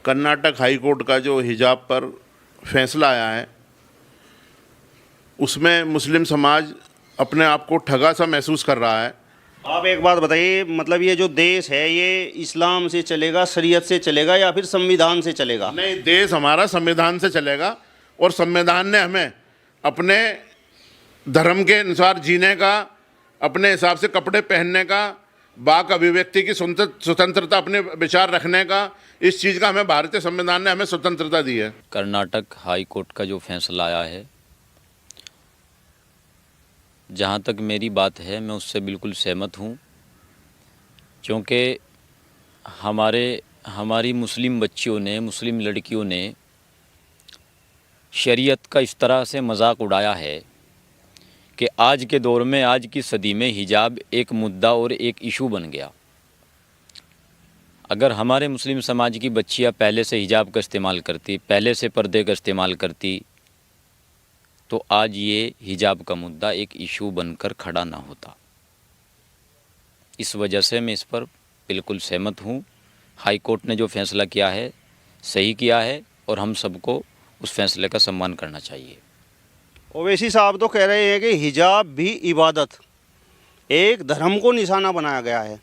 Karnataka high court का जो हिजाब पर फैसला आया है उसमें मुस्लिम समाज अपने आप को ठगा सा महसूस कर रहा है। आप एक बात बताइए, मतलब ये जो देश है ये इस्लाम से चलेगा, शरीयत से चलेगा या फिर संविधान से चलेगा? नहीं, देश हमारा संविधान से चलेगा और संविधान ने हमें अपने धर्म के अनुसार जीने का, अपने हिसाब से कपड़े पहनने का, वाक अभिव्यक्ति की स्वतंत्रता, अपने विचार रखने का, इस चीज़ का हमें भारतीय संविधान ने हमें स्वतंत्रता दी है। कर्नाटक हाई कोर्ट का जो फैसला आया है, जहाँ तक मेरी बात है मैं उससे बिल्कुल सहमत हूँ, क्योंकि हमारी मुस्लिम बच्चियों ने, मुस्लिम लड़कियों ने शरीयत का इस तरह से मजाक उड़ाया है कि आज के दौर में, आज की सदी में हिजाब एक मुद्दा और एक इशू बन गया। अगर हमारे मुस्लिम समाज की बच्चियां पहले से हिजाब का इस्तेमाल करती, पहले से पर्दे का इस्तेमाल करती, तो आज ये हिजाब का मुद्दा एक इशू बनकर खड़ा ना होता। इस वजह से मैं इस पर बिल्कुल सहमत हूँ। हाई कोर्ट ने जो फैसला किया है सही किया है और हम सबको उस फैसले का सम्मान करना चाहिए। ओवैसी साहब तो कह रहे हैं कि हिजाब भी इबादत, एक धर्म को निशाना बनाया गया है।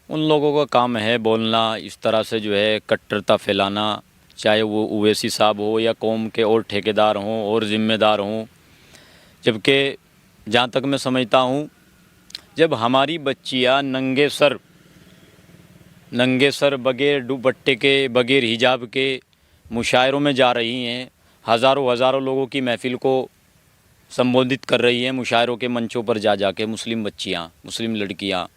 उन लोगों का काम है बोलना, इस तरह से जो है कट्टरता फैलाना, चाहे वो ओवैसी साहब हो या कौम के और ठेकेदार हों और ज़िम्मेदार हों। जबकि जहाँ तक मैं समझता हूँ, जब हमारी बच्चियाँ नंगे सर बगैर दुपट्टे के, बगैर हिजाब के मुशायरों में जा रही हैं, हज़ारों लोगों की महफ़िल को संबोधित कर रही हैं, मुशायरों के मंचों पर जा के मुस्लिम बच्चियाँ, मुस्लिम लड़कियाँ,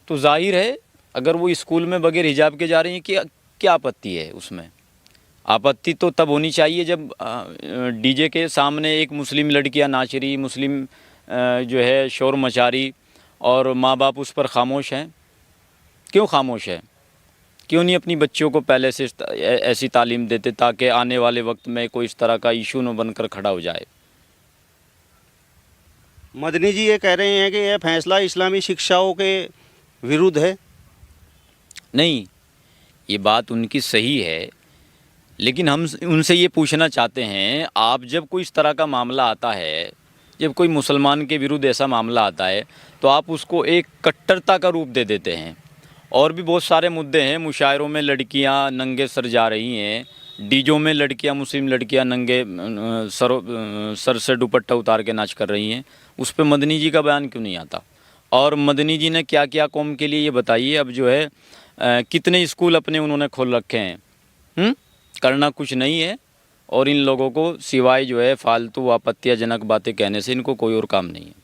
तो जाहिर है अगर वो स्कूल में बगैर हिजाब के जा रही हैं, क्या आपत्ति है उसमें? आपत्ति तो तब होनी चाहिए जब डीजे के सामने एक मुस्लिम लड़कियां नाच रही, मुस्लिम जो है शोर मचा रही और माँ बाप उस पर खामोश हैं। क्यों खामोश है? क्यों नहीं अपनी बच्चियों को पहले से ऐसी तालीम देते ताकि आने वाले वक्त में कोई इस तरह का इशू न बनकर खड़ा हो जाए? मदनी जी ये कह रहे हैं कि यह फैसला इस्लामी शिक्षाओं के विरुद्ध है। नहीं, ये बात उनकी सही है, लेकिन हम उनसे ये पूछना चाहते हैं, आप जब कोई इस तरह का मामला आता है, जब कोई मुसलमान के विरुद्ध ऐसा मामला आता है, तो आप उसको एक कट्टरता का रूप दे देते हैं। और भी बहुत सारे मुद्दे हैं, मुशायरों में लड़कियां नंगे सर जा रही हैं, डीजों में लड़कियां, मुस्लिम लड़कियां नंगे सर से दुपट्टा उतार के नाच कर रही हैं, उस पर मदनी जी का बयान क्यों नहीं आता? और मदनी जी ने क्या क्या कौम के लिए ये बताइए। अब जो है कितने स्कूल अपने उन्होंने खोल रखे हैं, करना कुछ नहीं है, और इन लोगों को सिवाय जो है फालतू आपत्तिजनक बातें कहने से इनको कोई और काम नहीं है।